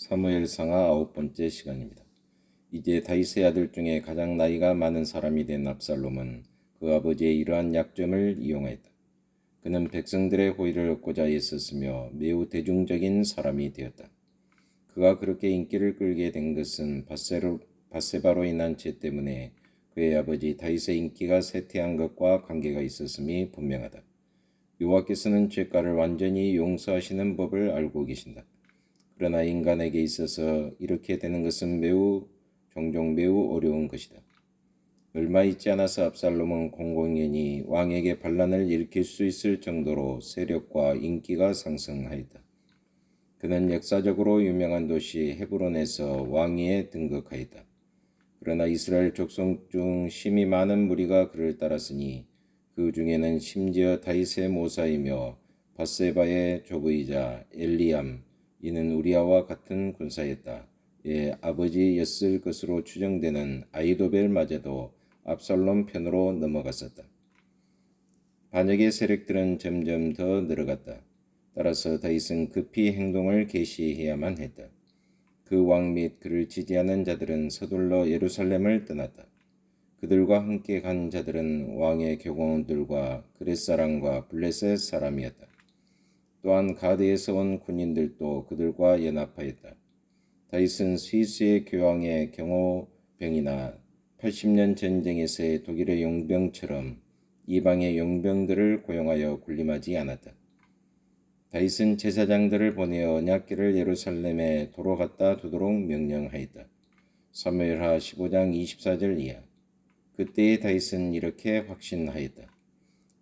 사무엘상하 9번째 시간입니다. 이제 다윗의 아들 중에 가장 나이가 많은 사람이 된 압살롬은 그 아버지의 이러한 약점을 이용하였다. 그는 백성들의 호의를 얻고자 애썼으며 매우 대중적인 사람이 되었다. 그가 그렇게 인기를 끌게 된 것은 밧세바로 인한 죄 때문에 그의 아버지 다윗의 인기가 쇠퇴한 것과 관계가 있었음이 분명하다. 여호와께서는 죄가를 완전히 용서하시는 법을 알고 계신다. 그러나 인간에게 있어서 이렇게 되는 것은 종종 매우 어려운 것이다. 얼마 있지 않아서 압살롬은 공공연히 왕에게 반란을 일으킬 수 있을 정도로 세력과 인기가 상승하였다. 그는 역사적으로 유명한 도시 헤브론에서 왕위에 등극하였다. 그러나 이스라엘 족속 중 심히 많은 무리가 그를 따랐으니 그 중에는 심지어 다윗의 모사이며 밧세바의 조부이자 엘리암, 이는 우리아와 같은 군사였다. 아버지였을 것으로 추정되는 아히도벨마저도 압살롬 편으로 넘어갔었다. 반역의 세력들은 점점 더 늘어갔다. 따라서 다윗은 급히 행동을 개시해야만 했다. 그 왕 및 그를 지지하는 자들은 서둘러 예루살렘을 떠났다. 그들과 함께 간 자들은 왕의 경호원들과 그렛사람과 블레셋 사람이었다. 또한 가드에서 온 군인들도 그들과 연합하였다. 다윗은 스위스의 교황의 경호병이나 80년 전쟁에서의 독일의 용병처럼 이방의 용병들을 고용하여 군림하지 않았다. 다윗은 제사장들을 보내어 언약궤를 예루살렘에 도로 갖다 두도록 명령하였다. 사무엘하 15장 24절 이하. 그때의 다윗은 이렇게 확신하였다.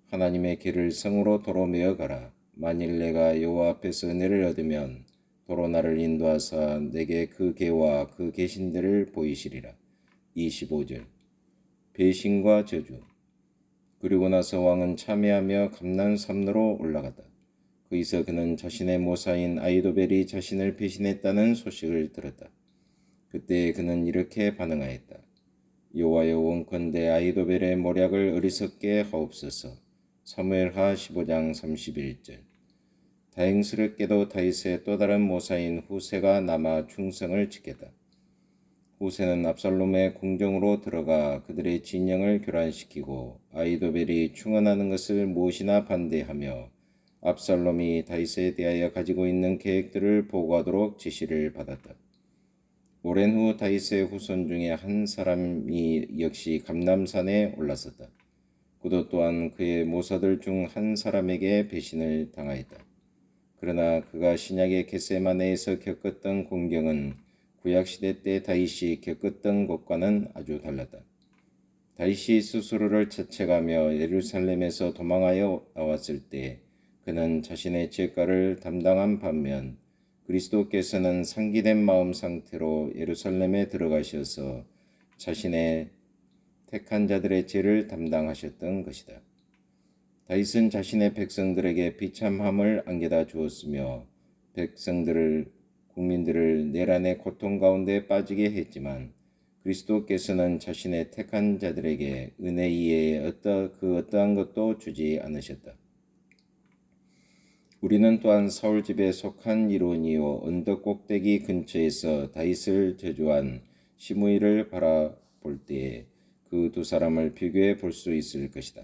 하나님의 궤를 성으로 도로 메어 가라. 만일 내가 여호와 앞에서 은혜를 얻으면 도로 나를 인도하사 내게 그 궤와 그 계신들을 보이시리라. 25절. 배신과 저주. 그리고 나서 왕은 참회하며 감난산로로 올라갔다. 거기서 그는 자신의 모사인 아히도벨이 자신을 배신했다는 소식을 들었다. 그때 그는 이렇게 반응하였다. 여호와여, 원컨대 아히도벨의 모략을 어리석게 하옵소서. 사무엘하 15장 31절. 다행스럽게도 다윗의 또 다른 모사인 후세가 남아 충성을 지켰다. 후세는 압살롬의 궁정으로 들어가 그들의 진영을 교란시키고 아히도벨이 충언하는 것을 무엇이나 반대하며 압살롬이 다윗에 대하여 가지고 있는 계획들을 보고하도록 지시를 받았다. 오랜 후 다윗의 후손 중에 한 사람이 역시 감람산에 올랐었다. 그도 또한 그의 모사들 중 한 사람에게 배신을 당하였다. 그러나 그가 신약의 겟세마네에서 겪었던 공경은 구약시대 때 다윗이 겪었던 것과는 아주 달랐다. 다윗이 스스로를 자책하며 예루살렘에서 도망하여 나왔을 때 그는 자신의 죄가를 담당한 반면 그리스도께서는 상기된 마음 상태로 예루살렘에 들어가셔서 자신의 택한 자들의 죄를 담당하셨던 것이다. 다윗은 자신의 백성들에게 비참함을 안겨다 주었으며 국민들을 내란의 고통 가운데 빠지게 했지만 그리스도께서는 자신의 택한 자들에게 은혜 이외에 어떠한 것도 주지 않으셨다. 우리는 또한 사울 집에 속한 이론이요 언덕 꼭대기 근처에서 다윗을 저주한 시므이를 바라볼 때에 그 두 사람을 비교해 볼 수 있을 것이다.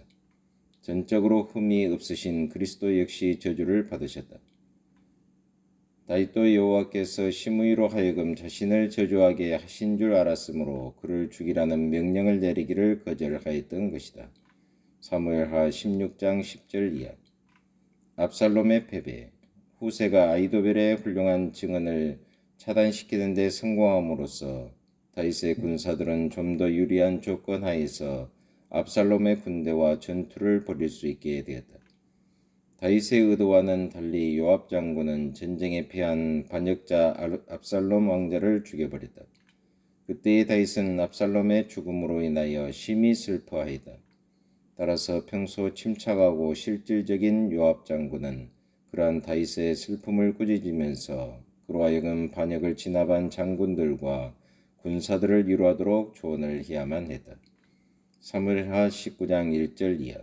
전적으로 흠이 없으신 그리스도 역시 저주를 받으셨다. 다윗도 여호와께서 시므이로 하여금 자신을 저주하게 하신 줄 알았으므로 그를 죽이라는 명령을 내리기를 거절하였던 것이다. 사무엘하 16장 10절 이하. 압살롬의 패배. 후세가 아히도벨의 훌륭한 증언을 차단시키는 데 성공함으로써 다윗의 군사들은 좀 더 유리한 조건 하에서 압살롬의 군대와 전투를 벌일 수 있게 되었다. 다윗의 의도와는 달리 요압 장군은 전쟁에 패한 반역자 압살롬 왕자를 죽여버렸다. 그때의 다윗은 압살롬의 죽음으로 인하여 심히 슬퍼하였다. 따라서 평소 침착하고 실질적인 요압 장군은 그러한 다윗의 슬픔을 꾸짖으면서 그로 하여금 반역을 진압한 장군들과 군사들을 위로하도록 조언을 해야만 했다. 사무엘하 19장 1절 이하.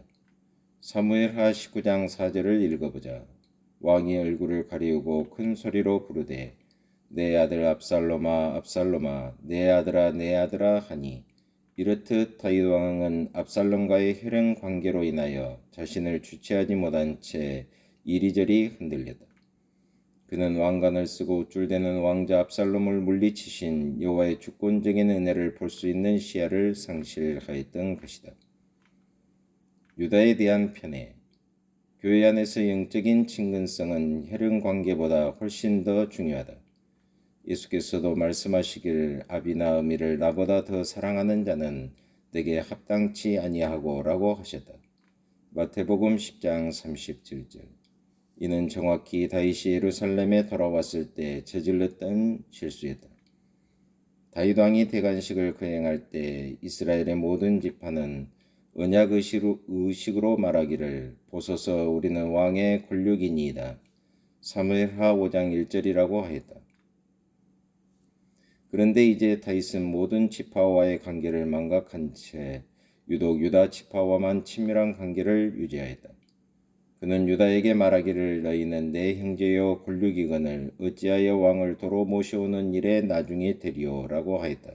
사무엘하 19장 4절을 읽어보자. 왕이 얼굴을 가리우고 큰 소리로 부르되 내 아들 압살롬아 압살롬아 내 아들아 내 아들아 하니 이렇듯 다윗 왕은 압살롬과의 혈연 관계로 인하여 자신을 주체하지 못한 채 이리저리 흔들렸다. 그는 왕관을 쓰고 우쭐대는 왕자 압살롬을 물리치신 여호와의 주권적인 은혜를 볼 수 있는 시야를 상실하였던 것이다. 유다에 대한 편애. 교회 안에서 영적인 친근성은 혈연 관계보다 훨씬 더 중요하다. 예수께서도 말씀하시길 아비나 어미를 나보다 더 사랑하는 자는 내게 합당치 아니하고 라고 하셨다. 마태복음 10장 37절. 이는 정확히 다윗이 예루살렘에 돌아왔을 때 저질렀던 실수였다. 다윗 왕이 대관식을 거행할 때 이스라엘의 모든 지파는 언약 의식으로 말하기를 보소서 우리는 왕의 권력이니이다. 사무엘하 5장 1절이라고 하였다. 그런데 이제 다윗은 모든 지파와의 관계를 망각한 채 유독 유다 지파와만 친밀한 관계를 유지하였다. 그는 유다에게 말하기를 너희는 내 형제여 권력이거늘 어찌하여 왕을 도로 모셔오는 일에 나중에 되리오 라고 하였다.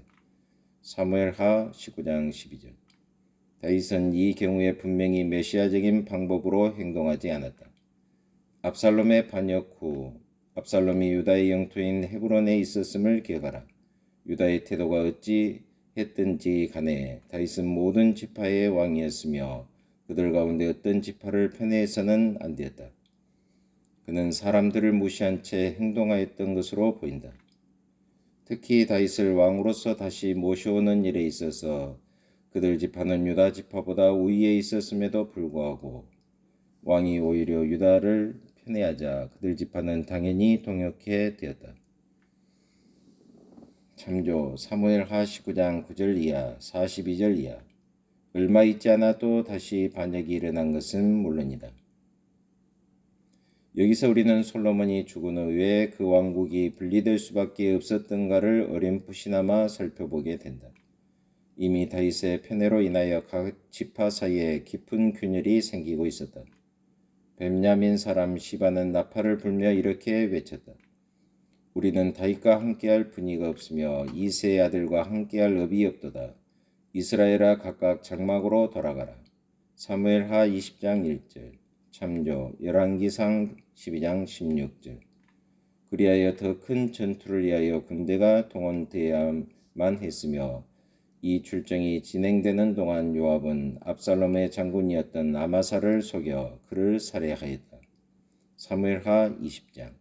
사무엘하 19장 12절. 다윗은 이 경우에 분명히 메시아적인 방법으로 행동하지 않았다. 압살롬의 반역 후 압살롬이 유다의 영토인 헤브론에 있었음을 기억하라. 유다의 태도가 어찌 했든지 간에 다윗은 모든 지파의 왕이었으며 그들 가운데 어떤 지파를 편애해서는 안 되었다. 그는 사람들을 무시한 채 행동하였던 것으로 보인다. 특히 다윗을 왕으로서 다시 모셔오는 일에 있어서 그들 지파는 유다 지파보다 우위에 있었음에도 불구하고 왕이 오히려 유다를 편애하자 그들 지파는 당연히 동역해 되었다. 참조 사무엘하 19장 9절 이하 42절 이하. 얼마 있지 않아도 다시 반역이 일어난 것은 물론이다. 여기서 우리는 솔로몬이 죽은 후 왜 그 왕국이 분리될 수밖에 없었던가를 어렴풋이나마 살펴보게 된다. 이미 다윗의 편애로 인하여 각 지파 사이에 깊은 균열이 생기고 있었다. 벤야민 사람 시바는 나팔을 불며 이렇게 외쳤다. 우리는 다윗과 함께할 분이가 없으며 이새의 아들과 함께할 업이 없도다. 이스라엘아 각각 장막으로 돌아가라. 사무엘하 20장 1절. 참조 열왕기상 12장 16절. 그리하여 더 큰 전투를 위하여 군대가 동원되어야만 했으며 이 출정이 진행되는 동안 요압은 압살롬의 장군이었던 아마사를 속여 그를 살해하였다. 사무엘하 20장.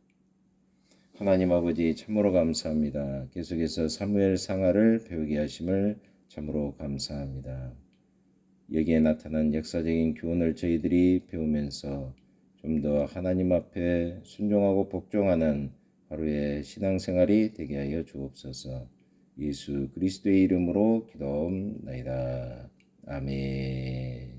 하나님 아버지 참으로 감사합니다. 계속해서 사무엘 상하를 배우게 하심을 참으로 감사합니다. 여기에 나타난 역사적인 교훈을 저희들이 배우면서 좀 더 하나님 앞에 순종하고 복종하는 하루의 신앙생활이 되게 하여 주옵소서. 예수 그리스도의 이름으로 기도옵나이다. 아멘.